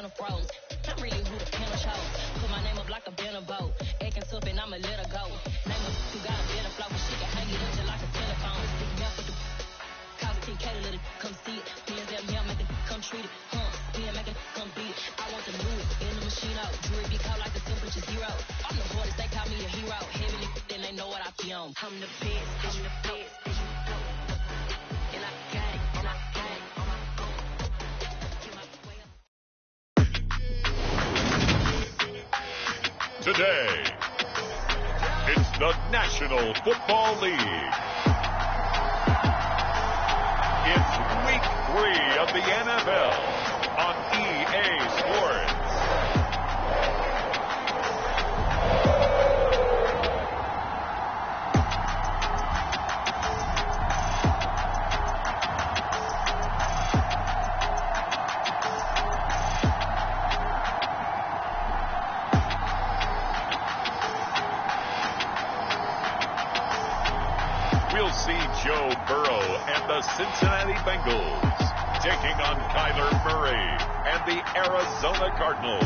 center froze. Not really who the pen chose. Put my name up like a banner boat. Acting tough and I'ma let her go. Name her who got a better flow. She can hang it up just like a telephone. Down for the call the TK, let it come see it. Me and them here make it come treat it. Me and make it come beat it. I want the move in the machine out. Jewelry be called like the temperature zero. I'm the hardest, they call me a hero. Heavily, then they know what I be on. I'm the best, I'm the best. And I got it, and I got it on my own. Get my way up. Today, it's the National Football League. It's week 3 of the NFL on EA Sports. We'll see Joe Burrow and the Cincinnati Bengals taking on Kyler Murray and the Arizona Cardinals.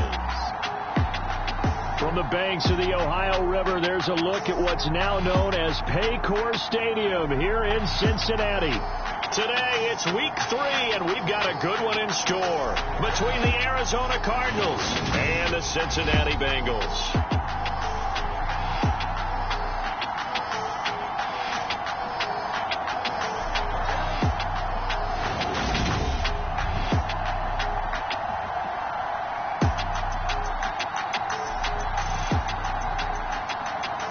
From the banks of the Ohio River, there's a look at what's now known as Paycor Stadium here in Cincinnati. Today, it's week 3, and we've got a good one in store between the Arizona Cardinals and the Cincinnati Bengals.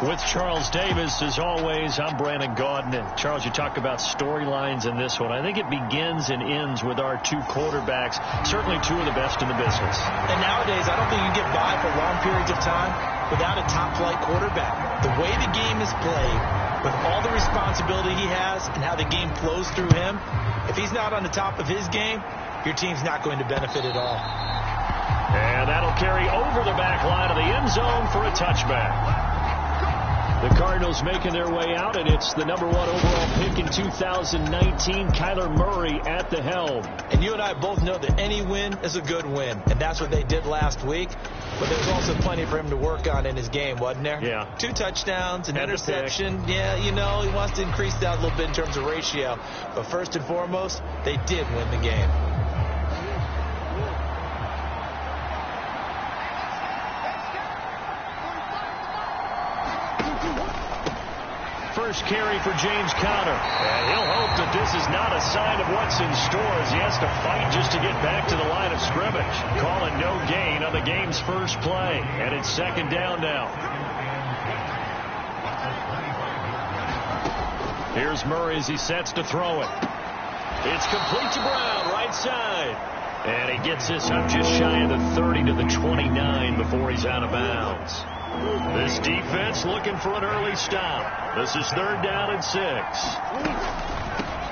With Charles Davis, as always, I'm Brandon Gaudin. And Charles, you talk about storylines in this one. I think it begins and ends with our two quarterbacks, certainly two of the best in the business. And nowadays, I don't think you can get by for long periods of time without a top-flight quarterback. The way the game is played, with all the responsibility he has and how the game flows through him, if he's not on the top of his game, your team's not going to benefit at all. And that'll carry over the back line of the end zone for a touchback. The Cardinals making their way out, and it's the #1 overall pick in 2019, Kyler Murray at the helm. And you and I both know that any win is a good win, and that's what they did last week. But there's also plenty for him to work on in his game, wasn't there? Yeah. 2 touchdowns, an interception. Yeah, you know, he wants to increase that a little bit in terms of ratio. But first and foremost, they did win the game. First carry for James Conner. And he'll hope that this is not a sign of what's in store as he has to fight just to get back to the line of scrimmage. Calling no gain on the game's first play. And it's second down now. Here's Murray as he sets to throw it. It's complete to Brown, right side. And he gets this up just shy of the 30 to the 29 before he's out of bounds. This defense looking for an early stop. This is 3rd down and 6.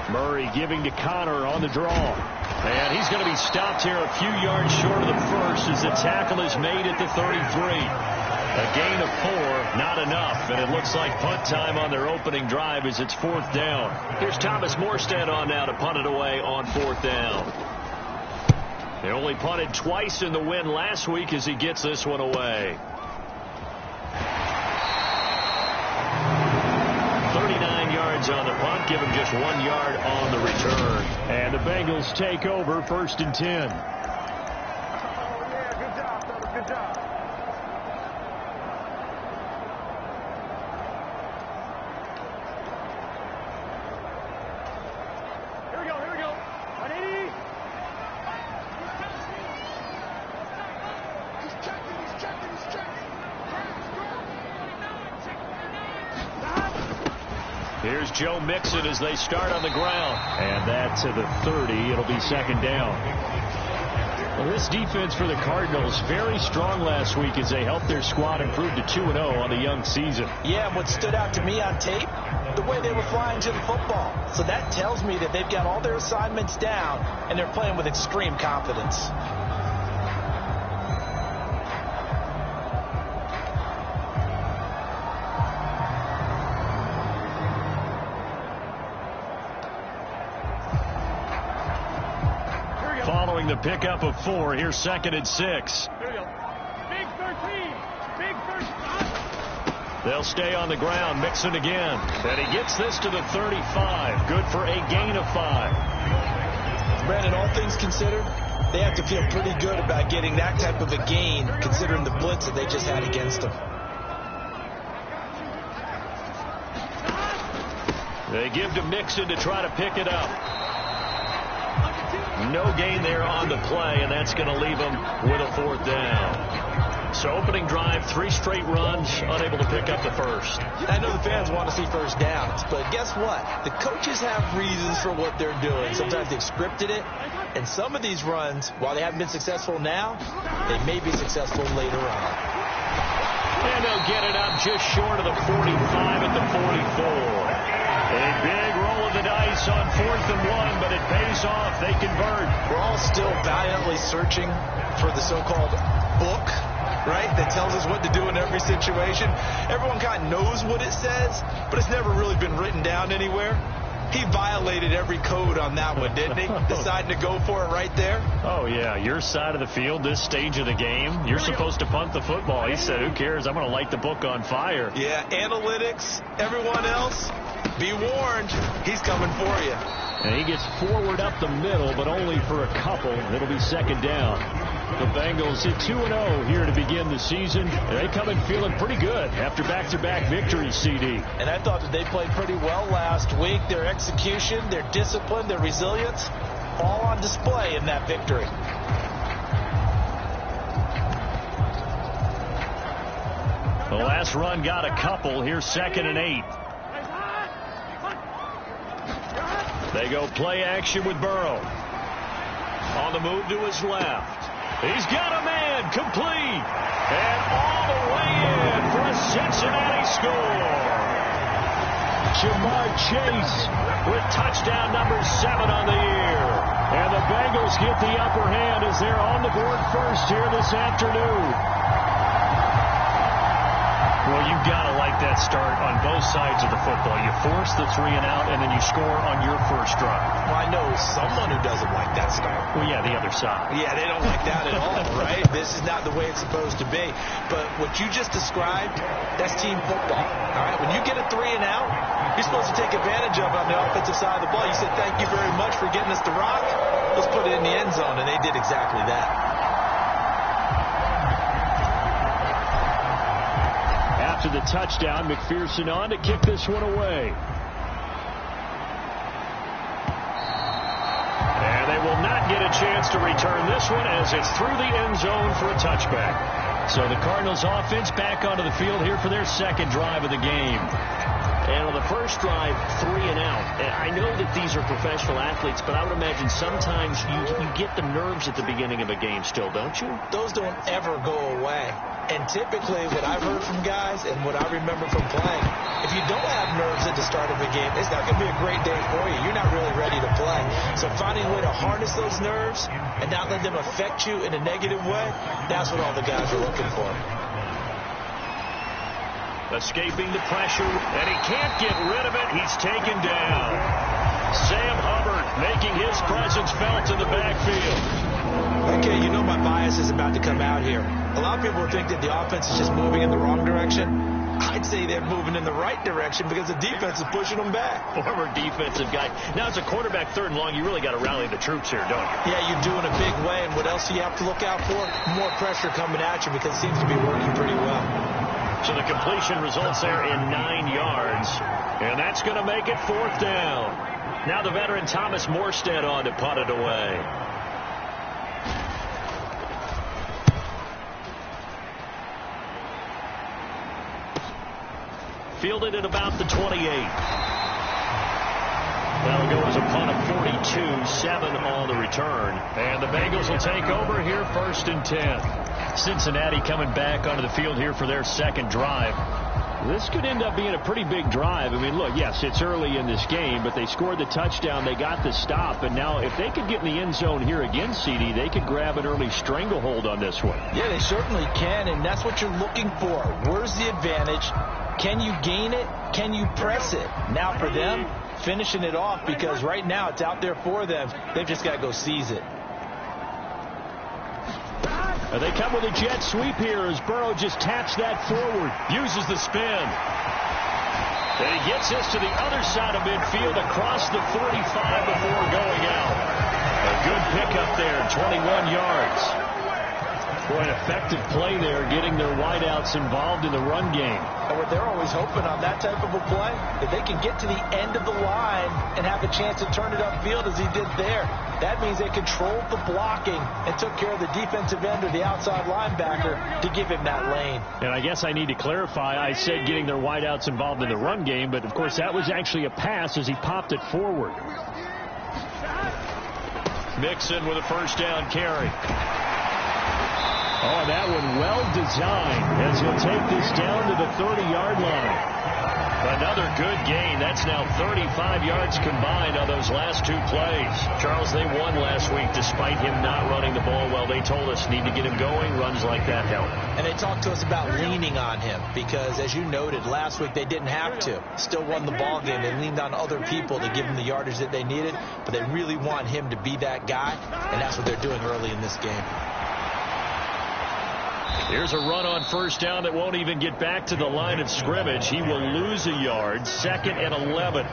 Murray giving to Conner on the draw. And he's going to be stopped here a few yards short of the first as the tackle is made at the 33. A gain of 4, not enough. And it looks like punt time on their opening drive as it's 4th down. Here's Thomas Morstead on now to punt it away on 4th down. They only punted twice in the win last week as he gets this one away. 39 yards on the punt, give him just 1 yard on the return. And the Bengals take over 1st and 10. Yeah, good job, fellas, good job. Here we go, 180. He's checking. Here's Joe Mixon as they start on the ground. And that to the 30. It'll be 2nd down. Well, this defense for the Cardinals, very strong last week as they helped their squad improve to 2-0 on the young season. Yeah, and what stood out to me on tape, the way they were flying to the football. So that tells me that they've got all their assignments down, and they're playing with extreme confidence. following the pickup of 4. Here's 2nd and 6. Here we go. Big 13. Big 13. They'll stay on the ground, Mixon again. And he gets this to the 35. Good for a gain of 5. Brandon, all things considered, they have to feel pretty good about getting that type of a gain, considering the blitz that they just had against them. They give to Mixon to try to pick it up. No gain there on the play, and that's going to leave them with a 4th down. So opening drive, 3 straight runs, unable to pick up the first. I know the fans want to see first downs, but guess what? The coaches have reasons for what they're doing. Sometimes they've scripted it, and some of these runs, while they haven't been successful now, they may be successful later on. And they'll get it up just short of the 45 at the 44. A big roll of the dice on 4th and 1, but it pays off. They convert. We're all still valiantly searching for the so-called book, right, that tells us what to do in every situation. Everyone kind of knows what it says, but it's never really been written down anywhere. He violated every code on that one, didn't he? Deciding to go for it right there. Oh, yeah. Your side of the field, this stage of the game, you're supposed to punt the football. He said, who cares? I'm going to light the book on fire. Yeah, analytics, everyone else, be warned, he's coming for you. And he gets forward up the middle, but only for a couple. It'll be 2nd down. The Bengals hit 2-0 here to begin the season. And they come in feeling pretty good after back-to-back victories, CD. And I thought that they played pretty well last week. Their execution, their discipline, their resilience, all on display in that victory. The last run got a couple. Here's 2nd and 8. They go play action with Burrow. On the move to his left. He's got a man complete. And all the way in for a Cincinnati score. Jamar Chase with touchdown number 7 on the year. And the Bengals get the upper hand as they're on the board first here this afternoon. Well, you've got to like that start on both sides of the football. You force the 3 and out, and then you score on your first drive. Well, I know someone who doesn't like that start. Well, yeah, the other side. Yeah, they don't like that at all, right? This is not the way it's supposed to be. But what you just described, that's team football, all right? When you get a 3 and out, you're supposed to take advantage of it on the offensive side of the ball. You said, thank you very much for getting us the rock. Let's put it in the end zone, and they did exactly that. To the touchdown, McPherson on to kick this one away. And they will not get a chance to return this one as it's through the end zone for a touchback. So the Cardinals offense back onto the field here for their 2nd drive of the game. And on the first drive, 3 and out. I know that these are professional athletes, but I would imagine sometimes you get the nerves at the beginning of a game still, don't you? Those don't ever go away. And typically what I've heard from guys and what I remember from playing, if you don't have nerves at the start of a game, it's not going to be a great day for you. You're not really ready to play. So finding a way to harness those nerves and not let them affect you in a negative way, that's what all the guys are looking for. Escaping the pressure, and he can't get rid of it. He's taken down. Sam Hubbard making his presence felt in the backfield. Okay, you know my bias is about to come out here. A lot of people think that the offense is just moving in the wrong direction. I'd say they're moving in the right direction because the defense is pushing them back. Former defensive guy. Now, as a quarterback 3rd and long, you really got to rally the troops here, don't you? Yeah, you do in a big way. And what else do you have to look out for? More pressure coming at you because it seems to be working pretty well. So the completion results there in 9 yards. And that's going to make it 4th down. Now the veteran Thomas Morstead on to punt it away. Fielded at about the 28. That'll go as a punt of 42, 7 on the return. And the Bengals will take over here 1st and 10. Cincinnati coming back onto the field here for their 2nd drive. This could end up being a pretty big drive. I mean, look, yes, it's early in this game, but they scored the touchdown. They got the stop. And now if they could get in the end zone here again, CD, they could grab an early stranglehold on this one. Yeah, they certainly can, and that's what you're looking for. Where's the advantage? Can you gain it? Can you press it? Now for them, finishing it off because right now it's out there for them. They've just got to go seize it. They come with a jet sweep here as Burrow just taps that forward, uses the spin. And he gets this to the other side of midfield across the 45 before going out. A good pickup there, 21 yards. Boy, an effective play there, getting their wideouts involved in the run game. And what they're always hoping on that type of a play, if they can get to the end of the line and have a chance to turn it upfield as he did there, that means they controlled the blocking and took care of the defensive end or the outside linebacker to give him that lane. And I guess I need to clarify, I said getting their wideouts involved in the run game, but of course that was actually a pass as he popped it forward. Mixon with a first down carry. Oh, that one well designed as he'll take this down to the 30-yard line. Another good gain. That's now 35 yards combined on those last two plays. Charles, they won last week despite him not running the ball well. They told us need to get him going. Runs like that help. And they talked to us about leaning on him because, as you noted, last week they didn't have to. Still won the ball game. They leaned on other people to give them the yardage that they needed, but they really want him to be that guy, and that's what they're doing early in this game. Here's a run on first down that won't even get back to the line of scrimmage. He will lose a yard. 2nd and 11.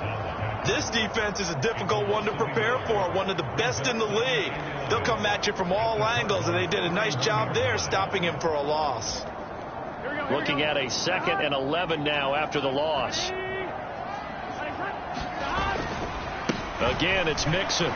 This defense is a difficult one to prepare for, one of the best in the league. They'll come at you from all angles, and they did a nice job there stopping him for a loss. Looking at a 2nd and 11 now after the loss. Again, it's Mixon.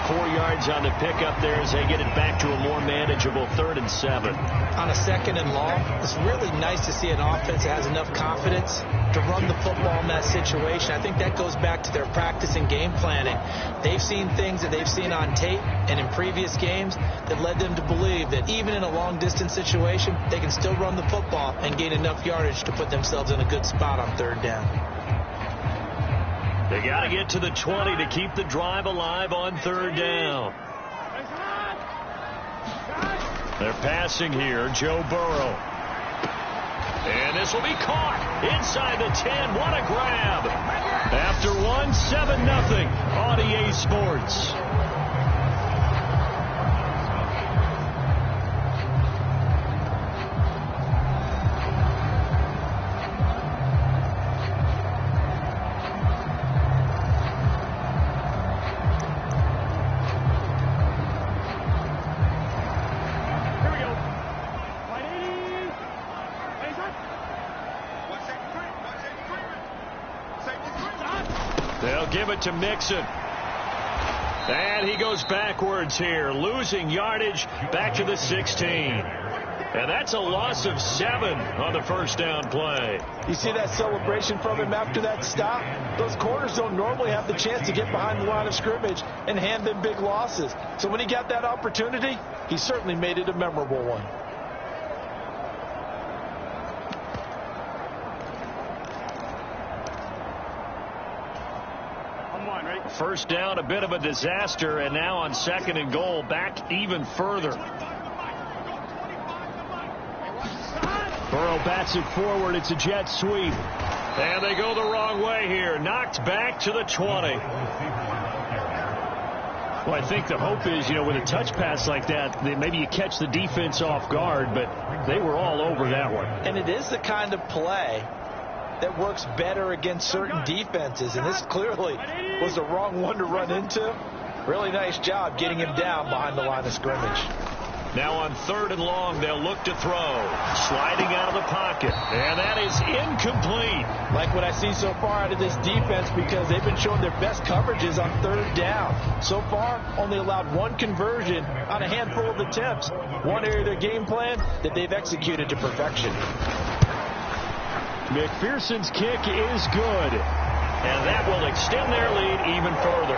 4 yards on the pickup there as they get it back to a more manageable 3rd and 7. On a 2nd and long, it's really nice to see an offense that has enough confidence to run the football in that situation. I think that goes back to their practice and game planning. They've seen things that they've seen on tape and in previous games that led them to believe that even in a long-distance situation, they can still run the football and gain enough yardage to put themselves in a good spot on 3rd down. They got to get to the 20 to keep the drive alive on 3rd down. They're passing here, Joe Burrow. And this will be caught inside the 10. What a grab. After 7-0 on EA Sports. They'll give it to Mixon. And he goes backwards here, losing yardage back to the 16. And that's a loss of 7 on the first down play. You see that celebration from him after that stop? Those corners don't normally have the chance to get behind the line of scrimmage and hand them big losses. So when he got that opportunity, he certainly made it a memorable one. First down, a bit of a disaster, and now on 2nd and goal, back even further. Burrow bats it forward. It's a jet sweep. And they go the wrong way here. Knocked back to the 20. Well, I think the hope is, with a touch pass like that, maybe you catch the defense off guard, but they were all over that one. And it is the kind of play that works better against certain defenses, and this clearly was the wrong one to run into. Really nice job getting him down behind the line of scrimmage. Now on 3rd and long, they'll look to throw. Sliding out of the pocket, and that is incomplete. Like what I see so far out of this defense, because they've been showing their best coverages on 3rd down. So far, only allowed 1 conversion on a handful of attempts. One area of their game plan that they've executed to perfection. McPherson's kick is good, and that will extend their lead even further.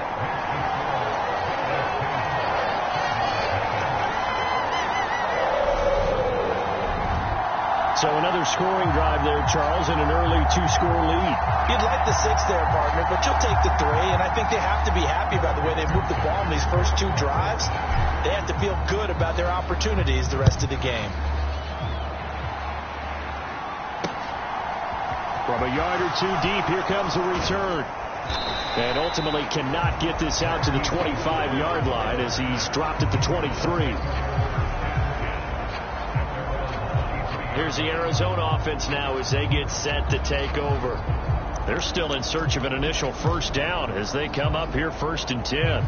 So another scoring drive there, Charles, and an early 2-score lead. You'd like the 6 there, partner, but you'll take the 3, and I think they have to be happy by the way they've moved the ball in these first 2 drives. They have to feel good about their opportunities the rest of the game. From a yard or 2 deep, here comes a return. And ultimately cannot get this out to the 25-yard line as he's dropped at the 23. Here's the Arizona offense now as they get set to take over. They're still in search of an initial first down as they come up here 1st and 10.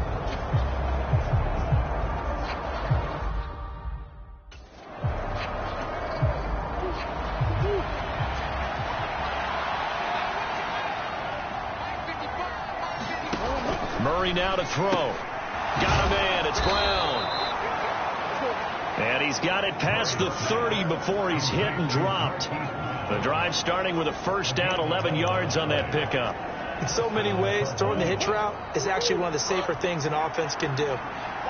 Murray now to throw. Got a man. It's Brown. And he's got it past the 30 before he's hit and dropped. The drive starting with a first down, 11 yards on that pickup. In so many ways, throwing the hitch route is actually one of the safer things an offense can do.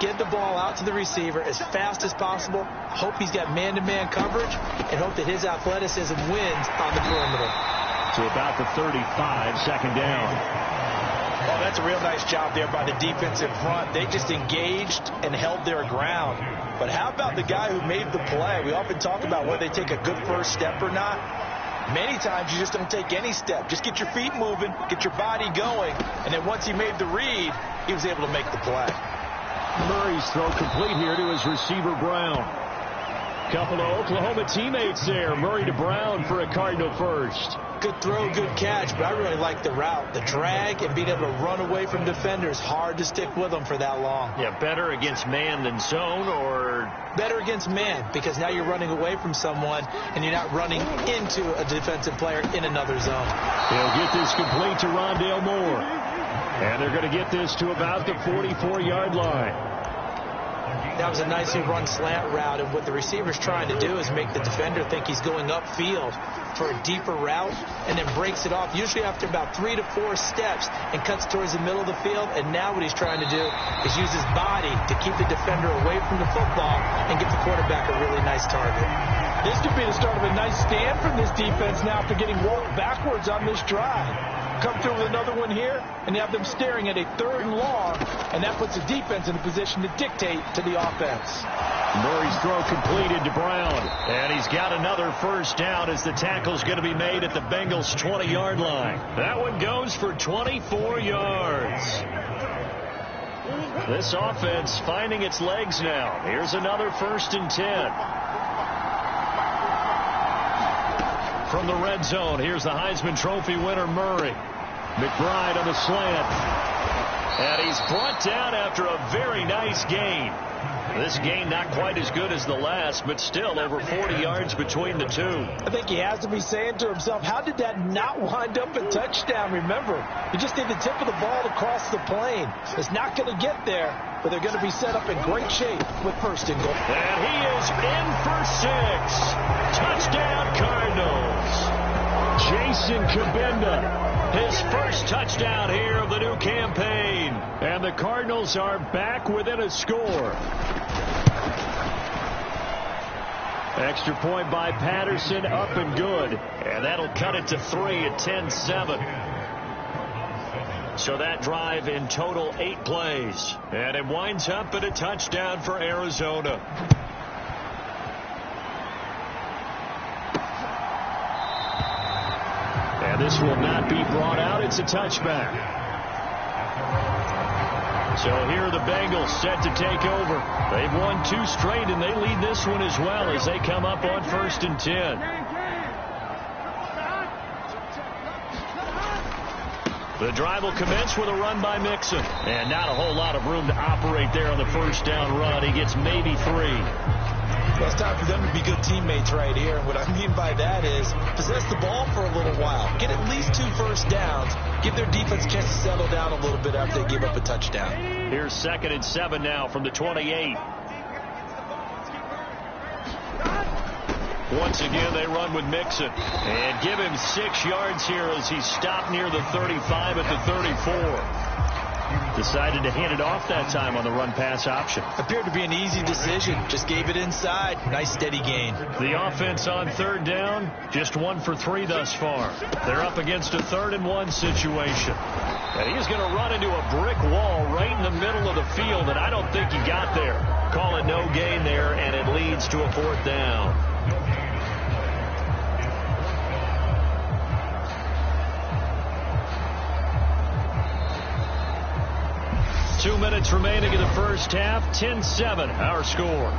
Get the ball out to the receiver as fast as possible. Hope he's got man-to-man coverage and hope that his athleticism wins on the perimeter. To about the 35, second down. Oh, that's a real nice job there by the defense in front. They just engaged and held their ground. But how about the guy who made the play? We often talk about whether they take a good first step or not. Many times you just don't take any step. Just get your feet moving, get your body going, and then once he made the read, he was able to make the play. Murray's throw complete here to his receiver, Brown. Couple of Oklahoma teammates there. Murray to Brown for a Cardinal first. Good throw, good catch, but I really like the route. The drag and being able to run away from defenders, hard to stick with them for that long. Yeah, better against man than zone, or? Better against man, because now you're running away from someone and you're not running into a defensive player in another zone. He'll get this complete to Rondale Moore. And they're going to get this to about the 44-yard line. That was a nicely run slant route, and what the receiver's trying to do is make the defender think he's going upfield for a deeper route and then breaks it off, usually after about 3 to 4 steps, and cuts towards the middle of the field. And now what he's trying to do is use his body to keep the defender away from the football and get the quarterback a really nice target. This could be the start of a nice stand from this defense now after getting walked backwards on this drive. Come through with another one here, and you have them staring at a 3rd and long, and that puts the defense in a position to dictate to the offense. Murray's throw completed to Brown, and he's got another first down as the tackle's going to be made at the Bengals' 20-yard line. That one goes for 24 yards. This offense finding its legs now. Here's another 1st and 10. From the red zone, here's the Heisman Trophy winner, Murray. McBride on the slant. And he's brought down after a very nice gain. This gain not quite as good as the last, but still over 40 yards between the two. I think he has to be saying to himself, how did that not wind up a touchdown? Remember, you just need the tip of the ball to cross the plane. It's not going to get there, but they're going to be set up in great shape with 1st and goal. And he is in for 6. Touchdown Cardinals. Jason Kabinda, his first touchdown here of the new campaign. And the Cardinals are back within a score. Extra point by Patterson, up and good. And that'll cut it to 3 at 10-7. So that drive in total 8 plays. And it winds up at a touchdown for Arizona. And this will not be brought out. It's a touchback. So here are the Bengals set to take over. They've won 2 straight, and they lead this one as well as they come up on 1st and 10. The drive will commence with a run by Mixon. And not a whole lot of room to operate there on the first down run. He gets maybe 3. Well, it's time for them to be good teammates right here. And what I mean by that is possess the ball for a little while. Get at least 2 first downs. Give their defense a chance to settle down a little bit after they give up a touchdown. Here's 2nd and 7 now from the 28. Once again, they run with Mixon. And give him 6 yards here as he's stopped near the 35 at the 34. Decided to hand it off that time on the run-pass option. Appeared to be an easy decision. Just gave it inside. Nice steady gain. The offense on 3rd down, just 1 for 3 thus far. They're up against a 3rd and 1 situation. And he's going to run into a brick wall right in the middle of the field, and I don't think he got there. Call it no gain there, and it leads to a 4th down. 2 minutes remaining in the first half. 10-7, our score.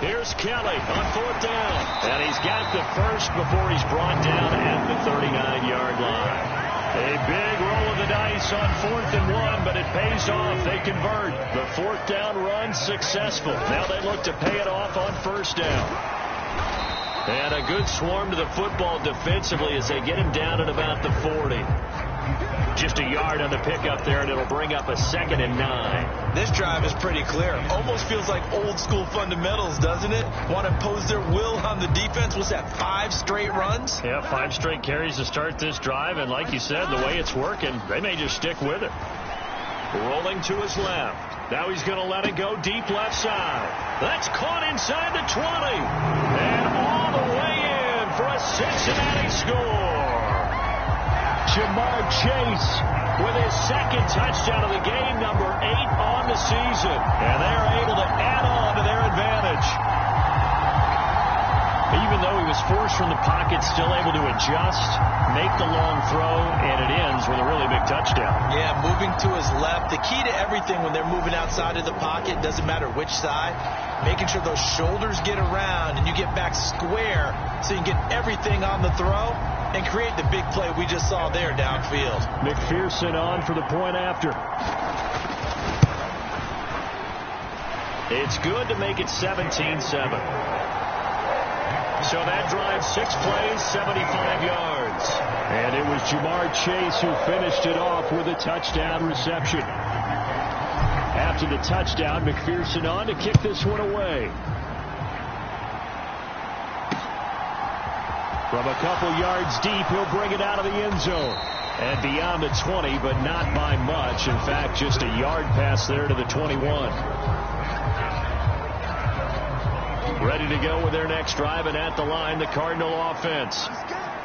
Here's Kelly on 4th down. And he's got the first before he's brought down at the 39-yard line. A big roll of the dice on 4th and 1, but it pays off. They convert. The 4th down run successful. Now they look to pay it off on 1st down. And a good swarm to the football defensively as they get him down at about the 40. Just a yard on the pickup there, and it'll bring up a 2nd and 9. This drive is pretty clear. Almost feels like old school fundamentals, doesn't it? Want to impose their will on the defense. What's that, 5 straight runs? Yeah, 5 straight carries to start this drive, and like you said, the way it's working, they may just stick with it. Rolling to his left. Now he's going to let it go deep left side. That's caught inside the 20. And all the way in for a Cincinnati score. Jamar Chase with his 2nd touchdown of the game, number 8 on the season. And they are able to add on to their advantage. Even though he was forced from the pocket, still able to adjust, make the long throw, and it ends with a really big touchdown. Yeah, moving to his left. The key to everything when they're moving outside of the pocket, doesn't matter which side, making sure those shoulders get around and you get back square so you can get everything on the throw and create the big play we just saw there downfield. McPherson on for the point after. It's good to make it 17-7. So that drive, 6 plays, 75 yards. And it was Jamar Chase who finished it off with a touchdown reception. After the touchdown, McPherson on to kick this one away. From a couple yards deep, he'll bring it out of the end zone. And beyond the 20, but not by much. In fact, just a yard pass there to the 21. Ready to go with their next drive, and at the line, the Cardinal offense.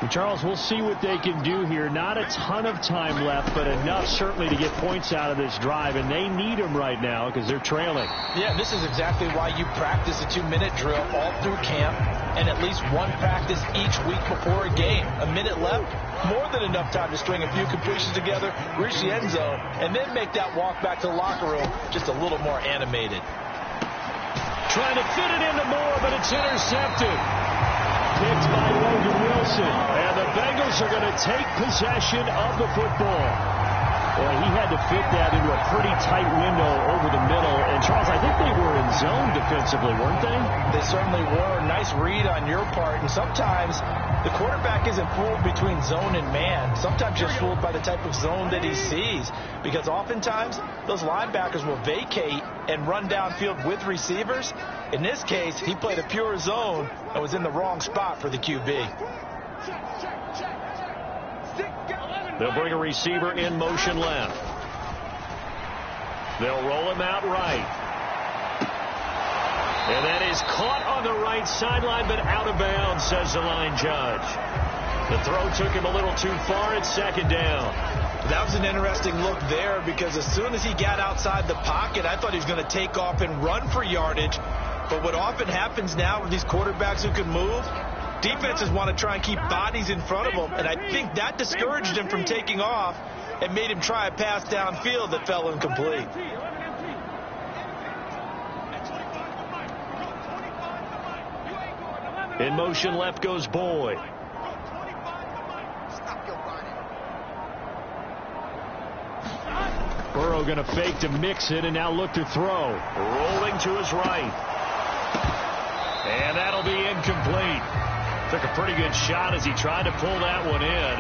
And Charles, we'll see what they can do here. Not a ton of time left, but enough certainly to get points out of this drive, and they need them right now because they're trailing. Yeah, this is exactly why you practice a 2-minute drill all through camp and at least one practice each week before a game. A minute left, more than enough time to string a few completions together, reach the end zone, and then make that walk back to the locker room just a little more animated. Trying to fit it into Moore, but it's intercepted. Picked by Logan Wilson. And the Bengals are going to take possession of the football. Boy, he had to fit that into a pretty tight window over the middle. And, Charles, I think they were in zone defensively, weren't they? They certainly were. Nice read on your part. And sometimes the quarterback isn't fooled between zone and man. Sometimes you're fooled by the type of zone that he sees. Because oftentimes those linebackers will vacate and run downfield with receivers. In this case, he played a pure zone and was in the wrong spot for the QB. They'll bring a receiver in motion left. They'll roll him out right. And that is caught on the right sideline, but out of bounds, says the line judge. The throw took him a little too far. It's 2nd down. That was an interesting look there because as soon as he got outside the pocket, I thought he was going to take off and run for yardage. But what often happens now with these quarterbacks who can move, defenses want to try and keep bodies in front of them. And I think that discouraged him from taking off and made him try a pass downfield that fell incomplete. In motion left goes Boyd. Burrow going to fake to mix it and now look to throw. Rolling to his right. And that'll be incomplete. Took a pretty good shot as he tried to pull that one in.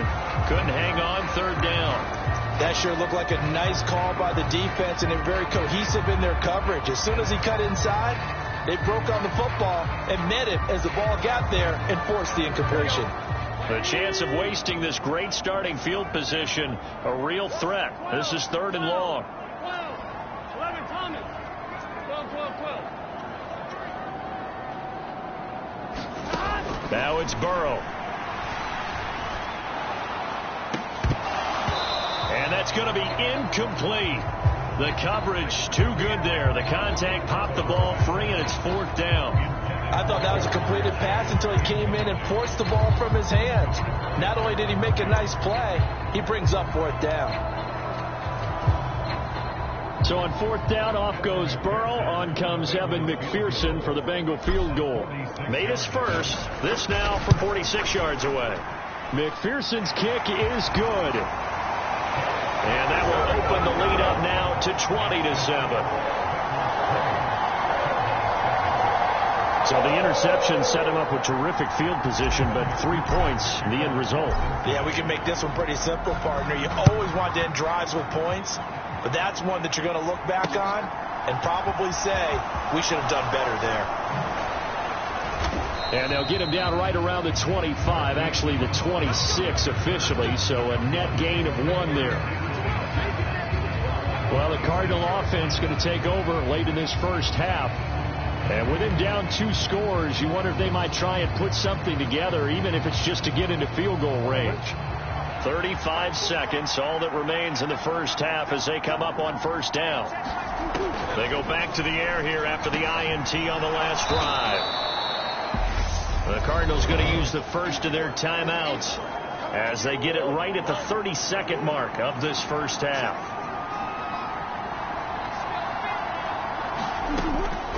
Couldn't hang on. 3rd down. That sure looked like a nice call by the defense, and they're very cohesive in their coverage. As soon as he cut inside, they broke on the football and met it as the ball got there and forced the incompletion. The chance of wasting this great starting field position, a real threat. This is 3rd and long. 11, Thomas. 12. Now it's Burrow. And that That's going to be incomplete. The coverage too good there. The contact popped the ball free, and it's 4th down. I thought that was a completed pass until he came in and forced the ball from his hands. Not only did he make a nice play, he brings up 4th down. So on 4th down, off goes Burrow. On comes Evan McPherson for the Bengal field goal. Made his first. This now from 46 yards away. McPherson's kick is good. And that will open the lead up now to 20-7. So the interception set him up with terrific field position, but 3 points, the end result. Yeah, we can make this one pretty simple, partner. You always want to end drives with points, but that's one that you're going to look back on and probably say, we should have done better there. And they'll get him down right around the 25, actually the 26 officially, so a net gain of 1 there. Well, the Cardinal offense going to take over late in this first half. And with him down 2 scores, you wonder if they might try and put something together, even if it's just to get into field goal range. 35 seconds, all that remains in the first half as they come up on 1st down. They go back to the air here after the INT on the last drive. The Cardinals going to use the first of their timeouts as they get it right at the 32nd mark of this first half.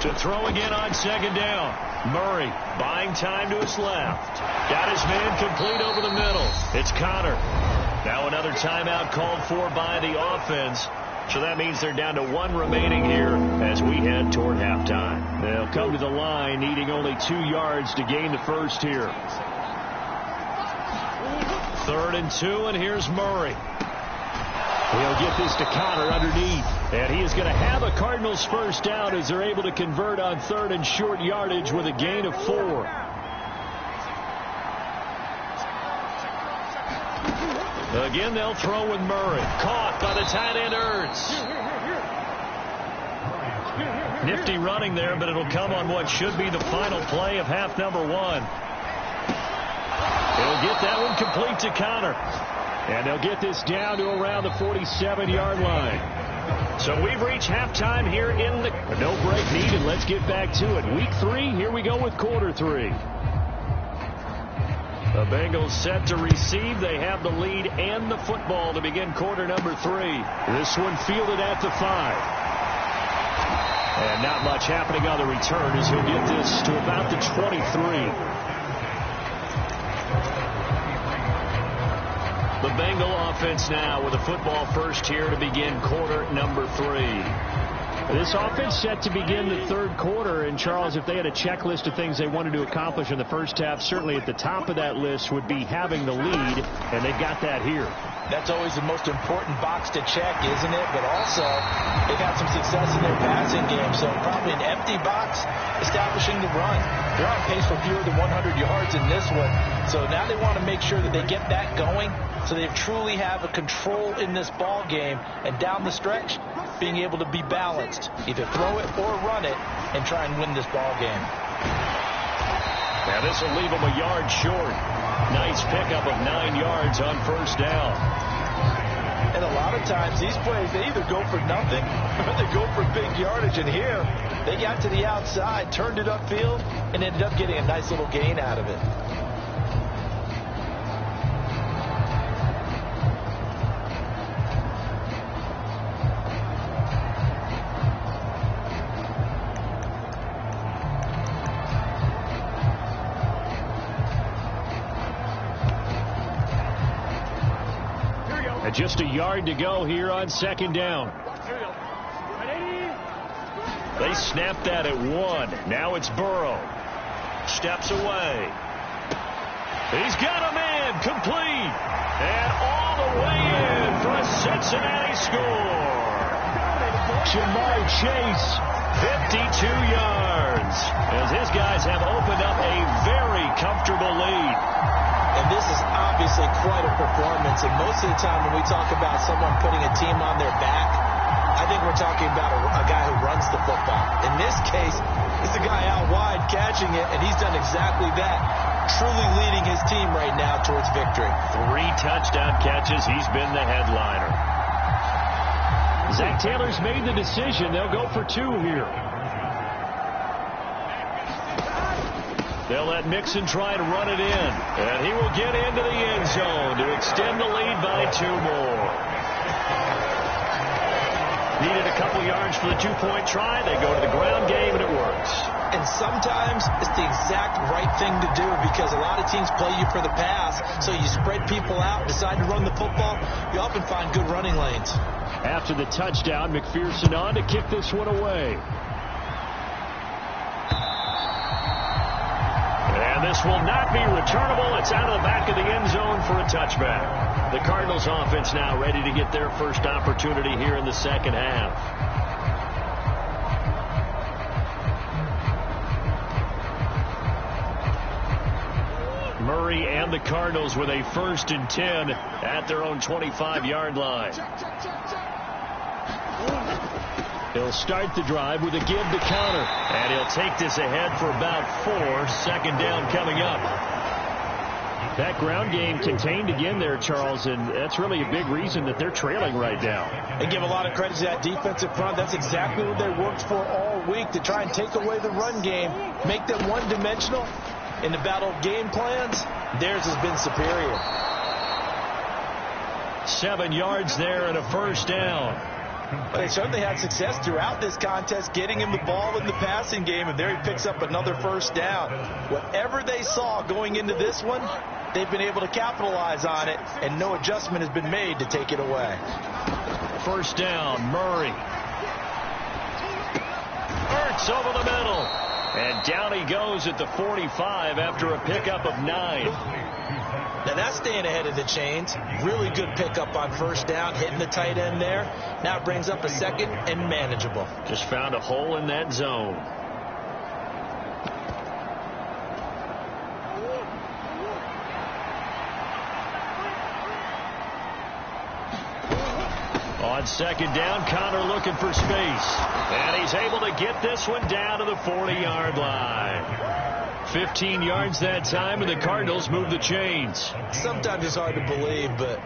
To throw again on 2nd down. Murray buying time to his left. Got his man complete over the middle. It's Connor. Now another timeout called for by the offense. So that means they're down to 1 remaining here as we head toward halftime. They'll come to the line needing only 2 yards to gain the first here. 3rd and 2, and here's Murray. He'll get this to Connor underneath. And he is going to have a Cardinals first down as they're able to convert on 3rd and short yardage with a gain of 4. Again, they'll throw with Murray. Caught by the tight end Ertz. Nifty running there, but it'll come on what should be the final play of half number 1. He'll get that one complete to Connor. And they'll get this down to around the 47-yard line. So we've reached halftime here in the... No break needed. Let's get back to it. Week 3, here we go with quarter 3. The Bengals set to receive. They have the lead and the football to begin quarter number 3. This one fielded at the 5. And not much happening on the return as he'll get this to about the 23. The Bengal offense now with a football first here to begin quarter number 3. This offense set to begin the 3rd quarter. And, Charles, if they had a checklist of things they wanted to accomplish in the first half, certainly at the top of that list would be having the lead, and they've got that here. That's always the most important box to check, isn't it? But also, they've had some success in their passing game, so probably an empty box establishing the run. They're on pace for fewer than 100 yards in this one, so now they want to make sure that they get that going so they truly have a control in this ball game, and down the stretch, being able to be balanced. Either throw it or run it and try and win this ball game. Now this will leave them a yard short. Nice pickup of 9 yards on 1st down. And a lot of times these plays, they either go for nothing or they go for big yardage. And here, they got to the outside, turned it upfield, and ended up getting a nice little gain out of it. Just a yard to go here on 2nd down. They snapped that at 1. Now it's Burrow. Steps away. He's got a man complete. And all the way in for a Cincinnati score. Jamar Chase, 52 yards. As his guys have opened up a very comfortable lead. And this is obviously quite a performance. And most of the time when we talk about someone putting a team on their back, I think we're talking about a guy who runs the football. In this case, it's the guy out wide catching it, and he's done exactly that, truly leading his team right now towards victory. 3 touchdown catches. He's been the headliner. Zach Taylor's made the decision. They'll go for 2 here. They'll let Mixon try and run it in. And he will get into the end zone to extend the lead by 2 more. Needed a couple yards for the 2-point try. They go to the ground game, and it works. And sometimes it's the exact right thing to do because a lot of teams play you for the pass. So you spread people out, decide to run the football. You often find good running lanes. After the touchdown, McPherson on to kick this one away. And this will not be returnable. It's out of the back of the end zone for a touchback. The Cardinals offense now ready to get their first opportunity here in the second half. Murray and the Cardinals with a 1st and 10 at their own 25-yard line. He'll start the drive with a give to counter. And he'll take this ahead for about 4. Second down coming up. That ground game contained again there, Charles, and that's really a big reason that they're trailing right now. They give a lot of credit to that defensive front. That's exactly what they worked for all week, to try and take away the run game, make them one-dimensional. In the battle of game plans, theirs has been superior. 7 yards there and a 1st down. But they certainly had success throughout this contest, getting him the ball in the passing game, and there he picks up another 1st down. Whatever they saw going into this one, they've been able to capitalize on it, and no adjustment has been made to take it away. 1st down, Murray. Ertz over the middle. And down he goes at the 45 after a pickup of 9. Now that's staying ahead of the chains. Really good pickup on 1st down, hitting the tight end there. Now it brings up a 2nd and manageable. Just found a hole in that zone. On 2nd down, Connor looking for space. And he's able to get this one down to the 40-yard line. 15 yards that time, and the Cardinals move the chains. Sometimes it's hard to believe, but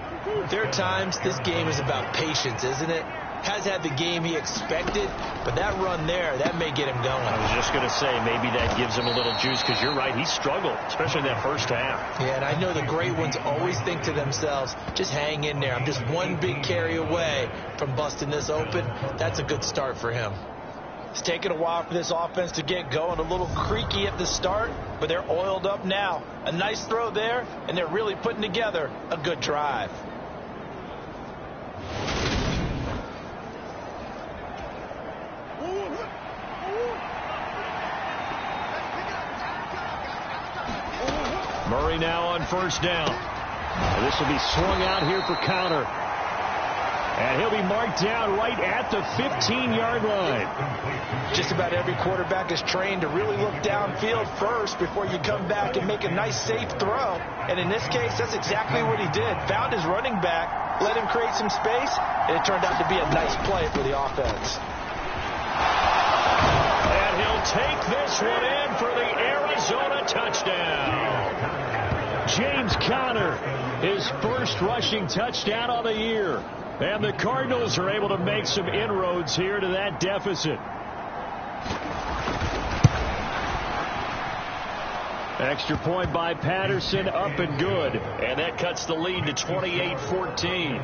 there are times this game is about patience, isn't it? Has had the game he expected, but that run there, that may get him going. I was just going to say, maybe that gives him a little juice, because you're right, he struggled, especially in that 1st half. Yeah, and I know the great ones always think to themselves, just hang in there. I'm just one big carry away from busting this open. That's a good start for him. It's taken a while for this offense to get going. A little creaky at the start, but they're oiled up now. A nice throw there, and they're really putting together a good drive. Murray now on 1st down. And this will be swung out here for counter. And he'll be marked down right at the 15-yard line. Just about every quarterback is trained to really look downfield first before you come back and make a nice, safe throw. And in this case, that's exactly what he did. Found his running back, let him create some space, and it turned out to be a nice play for the offense. And he'll take this one in for the Arizona touchdown. James Conner, his 1st rushing touchdown on the year. And the Cardinals are able to make some inroads here to that deficit. Extra point by Patterson, up and good. And that cuts the lead to 28-14.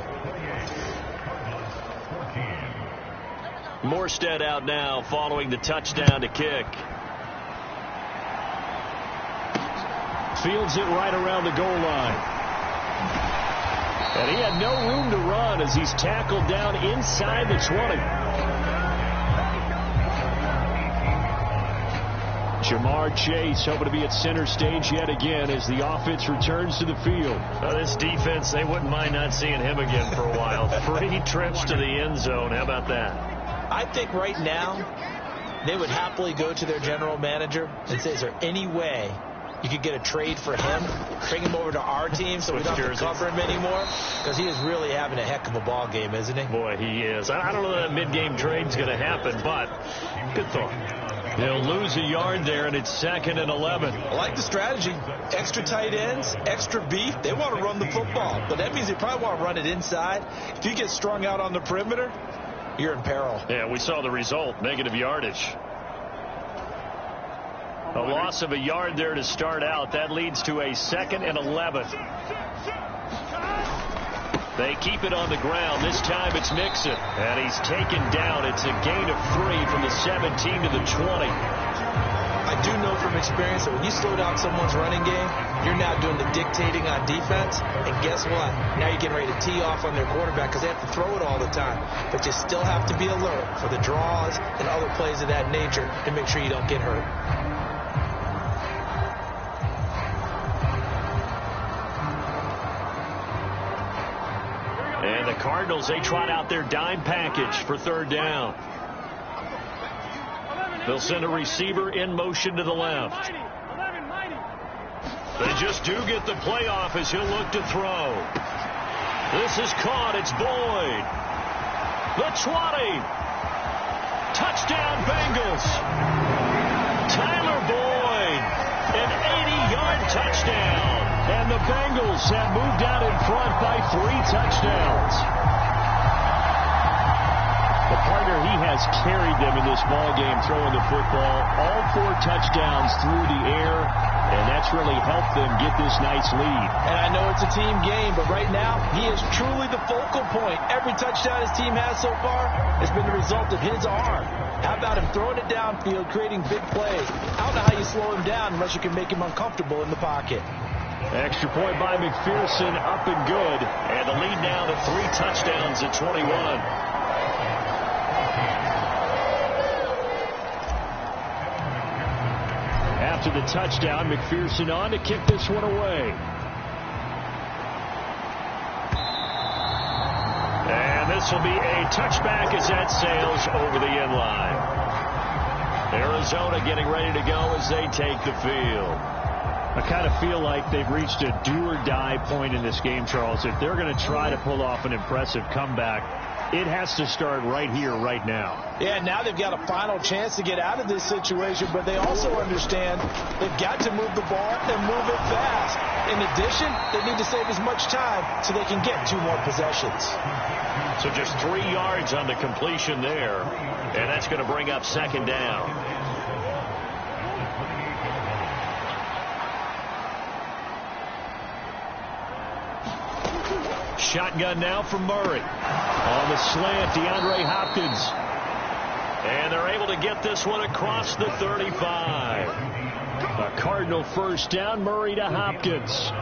Morstead out now following the touchdown to kick. Fields it right around the goal line. And he had no room to run as he's tackled down inside the 20. Jamar Chase hoping to be at center stage yet again as the offense returns to the field. This defense, they wouldn't mind not seeing him again for a while. 3 trips to the end zone. How about that? I think right now they would happily go to their general manager and say, is there any way you could get a trade for him, bring him over to our team so we don't have to cover him anymore? Because he is really having a heck of a ball game, isn't he? Boy, he is. I don't know that mid-game trade's going to happen, but good thought. They'll lose a yard there, and it's 2nd and 11. I like the strategy. Extra tight ends, extra beef. They want to run the football, but that means they probably want to run it inside. If you get strung out on the perimeter, you're in peril. Yeah, we saw the result, negative yardage. A loss of a yard there to start out. That leads to a 2nd and 11. They keep it on the ground. This time it's Mixon. And he's taken down. It's a gain of 3 from the 17 to the 20. I do know from experience that when you slow down someone's running game, you're now doing the dictating on defense. And guess what? Now you're getting ready to tee off on their quarterback because they have to throw it all the time. But you still have to be alert for the draws and other plays of that nature to make sure you don't get hurt. And the Cardinals, they trot out their dime package for 3rd down. They'll send a receiver in motion to the left. They just do get the playoff as he'll look to throw. This is caught. It's Boyd. The 20. Touchdown, Bengals. Tyler Boyd. An 80-yard touchdown. And the Bengals have moved out in front by 3 touchdowns. The partner, he has carried them in this ball game, throwing the football. All 4 touchdowns through the air, and that's really helped them get this nice lead. And I know it's a team game, but right now, he is truly the focal point. Every touchdown his team has so far has been the result of his arm. How about him throwing it downfield, creating big plays? I don't know how you slow him down unless you can make him uncomfortable in the pocket. Extra point by McPherson, up and good. And the lead now to 3 touchdowns at 21. After the touchdown, McPherson on to kick this one away. And this will be a touchback as that sails over the end line. Arizona getting ready to go as they take the field. I kind of feel like they've reached a do-or-die point in this game, Charles. If they're going to try to pull off an impressive comeback, it has to start right here, right now. Yeah, now they've got a final chance to get out of this situation, but they also understand they've got to move the ball and move it fast. In addition, they need to save as much time so they can get 2 more possessions. So just 3 yards on the completion there, and that's going to bring up 2nd down. Shotgun now from Murray. On the slant, DeAndre Hopkins. And they're able to get this one across the 35. A Cardinal 1st down, Murray to Hopkins.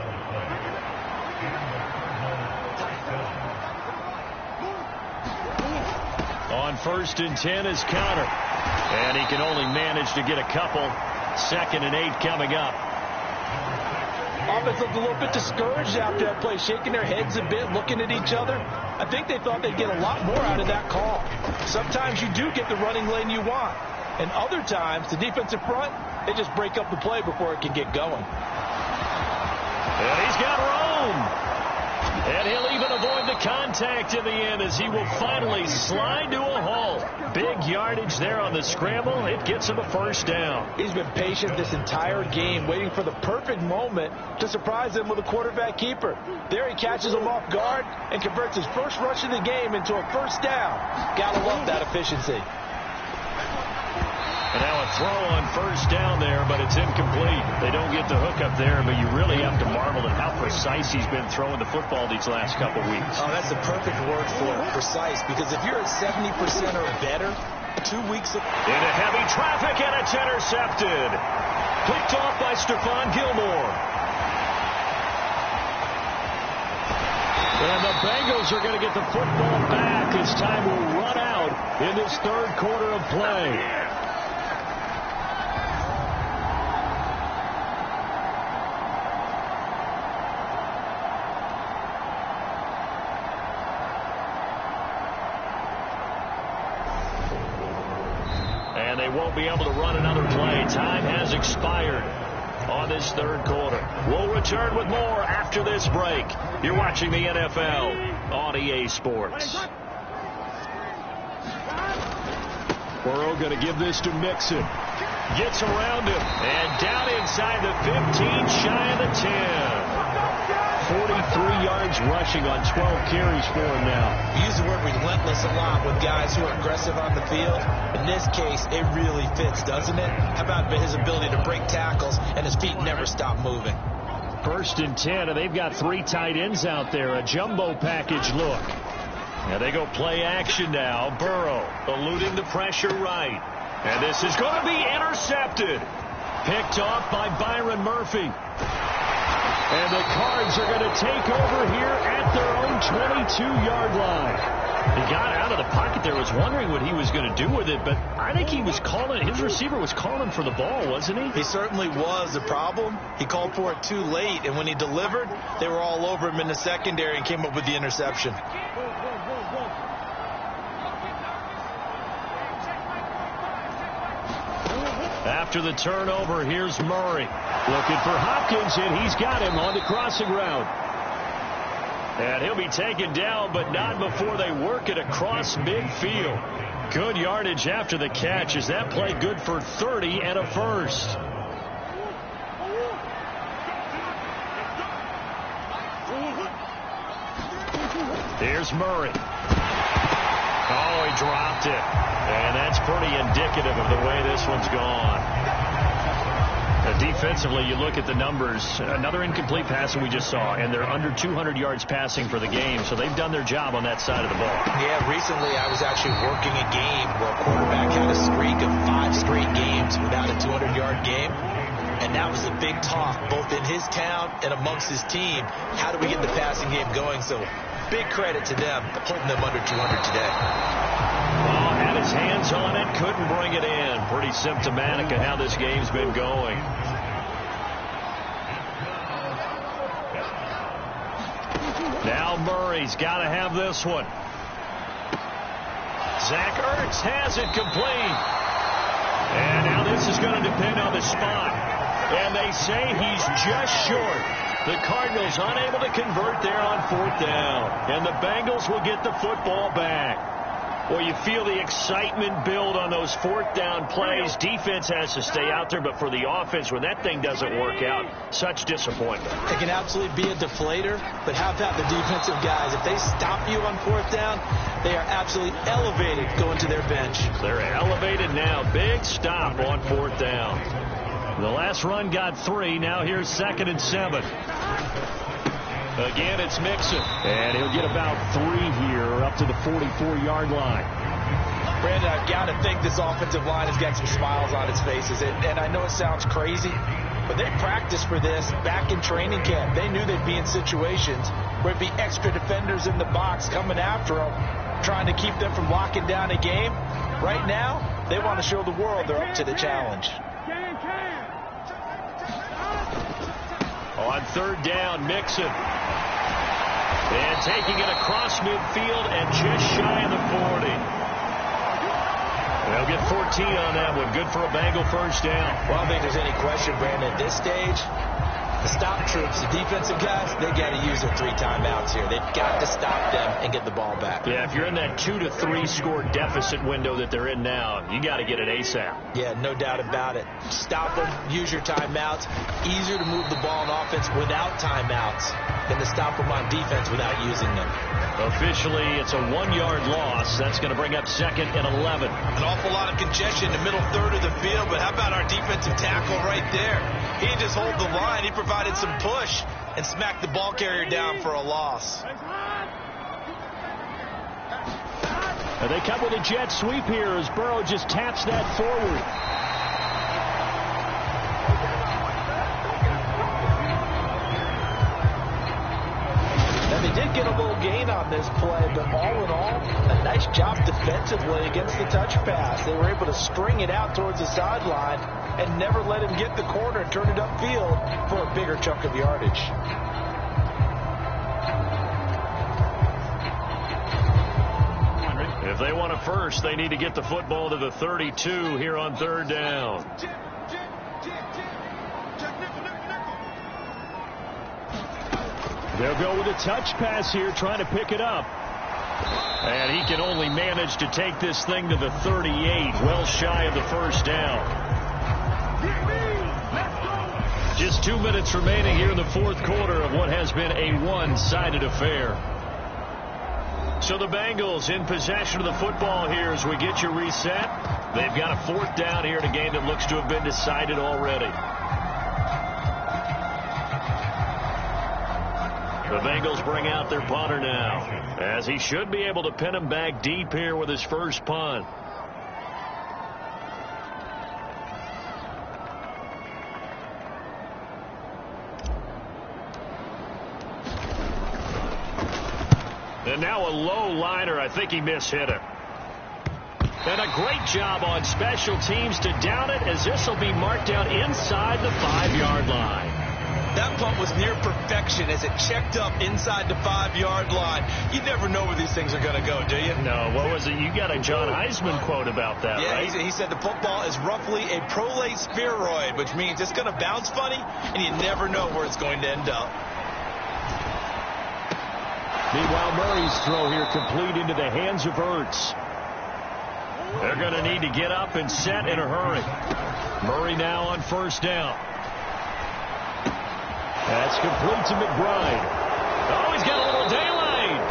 On 1st and 10 is Conner. And he can only manage to get a couple. 2nd and 8 coming up. Offense looked a little bit discouraged after that play, shaking their heads a bit, looking at each other. I think they thought they'd get a lot more out of that call. Sometimes you do get the running lane you want, and other times, the defensive front, they just break up the play before it can get going. And he's got room. And he'll even avoid the contact in the end as he will finally slide to a halt. Big yardage there on the scramble. It gets him a 1st down. He's been patient this entire game, waiting for the perfect moment to surprise them with a quarterback keeper. There he catches him off guard and converts his first rush of the game into a 1st down. Gotta love that efficiency. And now a throw on 1st down there, but it's incomplete. They don't get the hook up there, but you really have to marvel at how precise he's been throwing the football these last couple weeks. Oh, that's the perfect word for it, precise, because if you're at 70% or better, 2 weeks of... Into heavy traffic, and it's intercepted. Picked off by Stephon Gilmore. And the Bengals are going to get the football back as time will run out in this 3rd quarter of play. And they won't be able to run another play. Time has expired on this 3rd quarter. We'll return with more after this break. You're watching the NFL on EA Sports. Burrow going to give this to Mixon. Gets around him. And down inside the 15, shy of the 10. 43 yards yards rushing on 12 carries for him now. We use the word relentless a lot with guys who are aggressive on the field. In this case, it really fits, doesn't it? How about his ability to break tackles and his feet never stop moving? 1st and 10, and they've got 3 tight ends out there. A jumbo package look. Now they go play action now. Burrow eluding the pressure right. And this is going to be intercepted. Picked off by Byron Murphy. And the Cards are going to take over here at their own 22-yard line. He got out of the pocket there, was wondering what he was going to do with it, but I think he was calling, his receiver was calling for the ball, wasn't he? He certainly was. The problem, he called for it too late, and when he delivered, they were all over him in the secondary and came up with the interception. After the turnover, here's Murray. Looking for Hopkins, and he's got him on the crossing route. And he'll be taken down, but not before they work it across midfield. Good yardage after the catch. Is that play good for 30 and a first? Here's Murray. Oh, he dropped it. And that's pretty indicative of the way this one's gone. Defensively, you look at the numbers. Another incomplete pass that we just saw, and they're under 200 yards passing for the game, so they've done their job on that side of the ball. Yeah, recently I was actually working a game where a quarterback had a streak of 5 straight games without a 200-yard game, and that was a big talk, both in his town and amongst his team. How do we get the passing game going? So big credit to them for holding them under 200 today. Oh, had his hands on it, couldn't bring it in. Pretty symptomatic of how this game's been going. Now Murray's got to have this one. Zach Ertz has it complete. And now this is going to depend on the spot. And they say he's just short. The Cardinals unable to convert there on 4th down. And the Bengals will get the football back. Well, you feel the excitement build on those 4th down plays. Defense has to stay out there, but for the offense, when that thing doesn't work out, such disappointment. It can absolutely be a deflator, but how about the defensive guys? If they stop you on 4th down, they are absolutely elevated going to their bench. They're elevated now. Big stop on 4th down. The last run got 3. Now here's 2nd and 7. Again, it's Mixon. And he'll get about 3 here up to the 44-yard line. Brandon, I've got to think this offensive line has got some smiles on its faces. And I know it sounds crazy, but they practiced for this back in training camp. They knew they'd be in situations where it'd be extra defenders in the box coming after them, trying to keep them from locking down a game. Right now, they want to show the world they're up to the challenge. On 3rd down, Mixon. And taking it across midfield and just shy of the 40. They'll get 14 on that one. Good for a Bengal first down. Well, I don't think there's any question, Brandon. At this stage, the stop troops, the defensive guys, they got to use their 3 timeouts here. They've got to stop them and get the ball back. Yeah, if you're in that 2 to 3 score deficit window that they're in now, you got to get it ASAP. Yeah, no doubt about it. Stop them, use your timeouts. Easier to move the ball on offense without timeouts than to stop them on defense without using them. Officially, it's a 1-yard loss. That's going to bring up 2nd and 11. An awful lot of congestion in the middle third of the field, but how about our defensive tackle right there? He didn't just hold the line. He provided some push and smacked the ball carrier down for a loss. And they come with a jet sweep here as Burrow just taps that forward. They did get a little gain on this play, but all in all, a nice job defensively against the touch pass. They were able to string it out towards the sideline and never let him get the corner and turn it upfield for a bigger chunk of yardage. If they want a first, they need to get the football to the 32 here on 3rd down. They'll go with a touch pass here, trying to pick it up. And he can only manage to take this thing to the 38, well shy of the first down. Just 2 minutes remaining here in the fourth quarter of what has been a one-sided affair. So the Bengals in possession of the football here as we get you reset. They've got a fourth down here in a game that looks to have been decided already. The Bengals bring out their punter now, as he should be able to pin him back deep here with his first punt. And now a low liner. I think he mishit it. And a great job on special teams to down it, as this will be marked down inside the 5-yard line. That punt was near perfection as it checked up inside the 5-yard line. You never know where these things are going to go, do you? No, what was it? You got a John Heisman quote about that, right? Yeah, he said the football is roughly a prolate spheroid, which means it's going to bounce funny, and you never know where it's going to end up. Meanwhile, Murray's throw here complete into the hands of Ertz. They're going to need to get up and set in a hurry. Murray now on first down. That's complete to McBride. Oh, he's got a little daylight.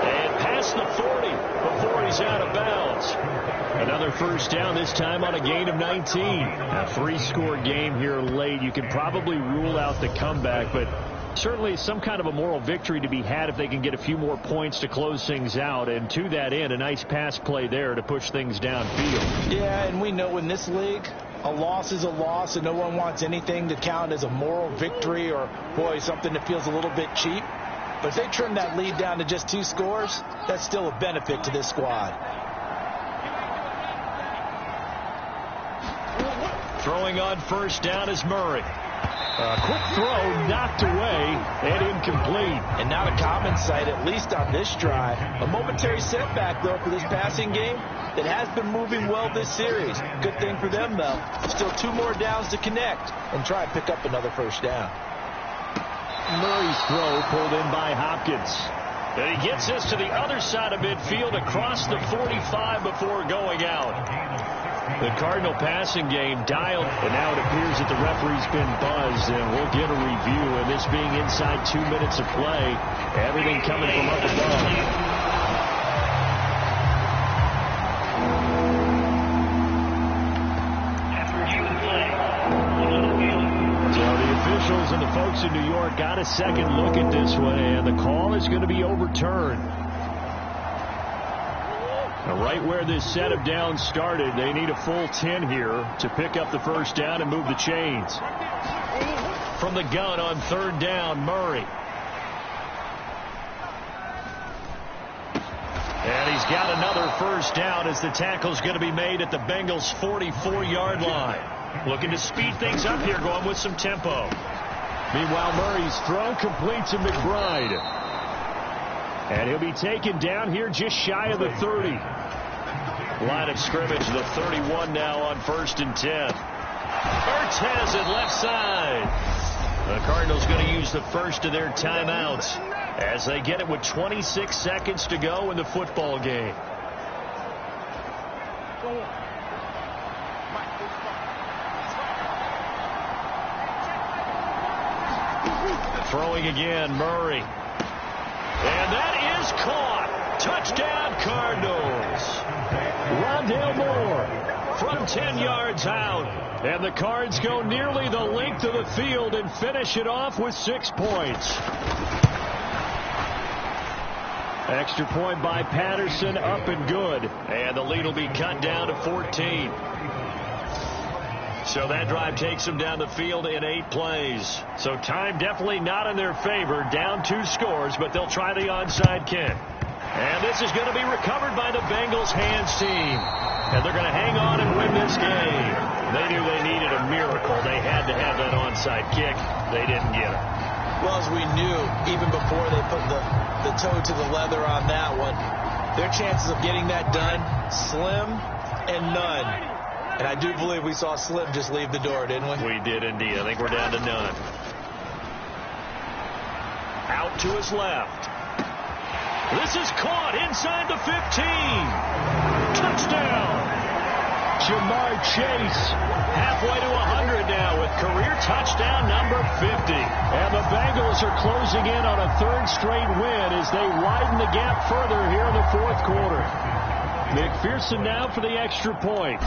And past the 40 before he's out of bounds. Another first down, this time on a gain of 19. A 3-score game here late. You can probably rule out the comeback, but certainly some kind of a moral victory to be had if they can get a few more points to close things out. And to that end, a nice pass play there to push things downfield. Yeah, and we know in this league, a loss is a loss, and no one wants anything to count as a moral victory or, boy, something that feels a little bit cheap. But if they trim that lead down to just 2 scores, that's still a benefit to this squad. Throwing on first down is Murray. A quick throw knocked away and incomplete. And not a common sight, at least on this drive. A momentary setback, though, for this passing game that has been moving well this series. Good thing for them, though. Still 2 more downs to connect and try and pick up another first down. Murray's throw pulled in by Hopkins. And he gets this to the other side of midfield across the 45 before going out. The Cardinal passing game dialed, and now it appears that the referee's been buzzed, and we'll get a review. And this being inside 2 minutes of play, everything coming from up above. So the officials and the folks in New York got a second look at this one, and the call is going to be overturned. Now, right where this set of downs started, they need a full 10 here to pick up the first down and move the chains. From the gun on third down, Murray. And he's got another first down as the tackle's going to be made at the Bengals' 44-yard line. Looking to speed things up here, going with some tempo. Meanwhile, Murray's throw complete to McBride. And he'll be taken down here just shy of the 30. Line of scrimmage, the 31 now on 1st and 10. Ertz has it left side. The Cardinals going to use the first of their timeouts as they get it with 26 seconds to go in the football game. Throwing again, Murray. And that is caught. Touchdown, Cardinals. Rondale Moore from 10 yards out. And the Cards go nearly the length of the field and finish it off with 6 points. Extra point by Patterson, up and good. And the lead will be cut down to 14. So that drive takes them down the field in 8 plays. So time definitely not in their favor. Down 2 scores, but they'll try the onside kick. And this is going to be recovered by the Bengals hands team. And they're going to hang on and win this game. They knew they needed a miracle. They had to have that onside kick. They didn't get it. Well, as we knew, even before they put the toe to the leather on that one, their chances of getting that done, slim and none. And I do believe we saw Slim just leave the door, didn't we? We did indeed. I think we're down to none. Out to his left. This is caught inside the 15. Touchdown. Jamar Chase, halfway to 100 now with career touchdown number 50. And the Bengals are closing in on a third straight win as they widen the gap further here in the fourth quarter. McPherson now for the extra point.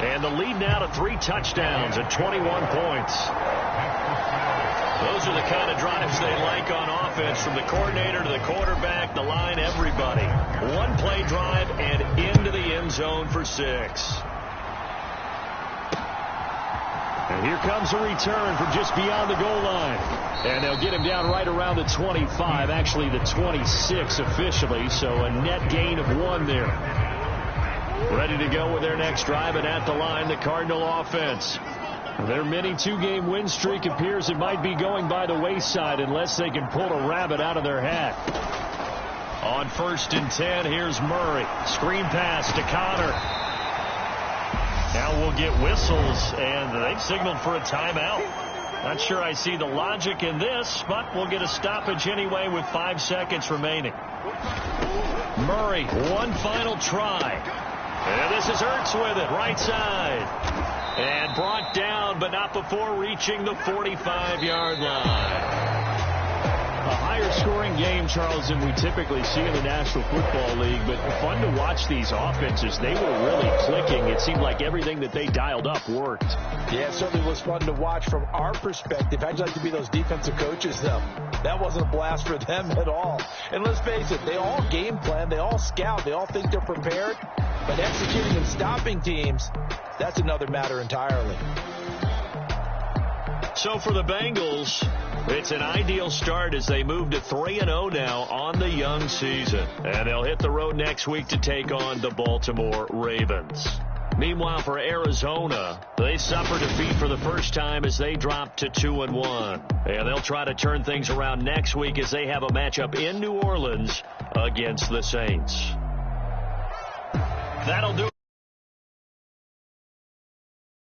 And the lead now to 3 touchdowns at 21 points. Those are the kind of drives they like on offense, from the coordinator to the quarterback, the line, everybody. One-play drive and into the end zone for 6. And here comes a return from just beyond the goal line. And they'll get him down right around the 25, actually the 26 officially, so a net gain of 1 there. Ready to go with their next drive, and at the line, the Cardinal offense. Their mini 2-game win streak appears it might be going by the wayside unless they can pull a rabbit out of their hat. On 1st and 10, here's Murray. Screen pass to Connor. Now we'll get whistles, and they've signaled for a timeout. Not sure I see the logic in this, but we'll get a stoppage anyway with 5 seconds remaining. Murray, one final try. And this is Ertz with it, right side. And brought down, but not before reaching the 45-yard line. A higher-scoring game, Charles, than we typically see in the National Football League, but fun to watch these offenses. They were really clicking. It seemed like everything that they dialed up worked. Yeah, it certainly was fun to watch from our perspective. I'd like to be those defensive coaches, though. That wasn't a blast for them at all. And let's face it, they all game plan, they all scout, they all think they're prepared. But executing and stopping teams, that's another matter entirely. So for the Bengals, it's an ideal start as they move to 3-0 now on the young season. And they'll hit the road next week to take on the Baltimore Ravens. Meanwhile, for Arizona, they suffered defeat for the first time as they dropped to 2-1. And they'll try to turn things around next week as they have a matchup in New Orleans against the Saints. That'll do it.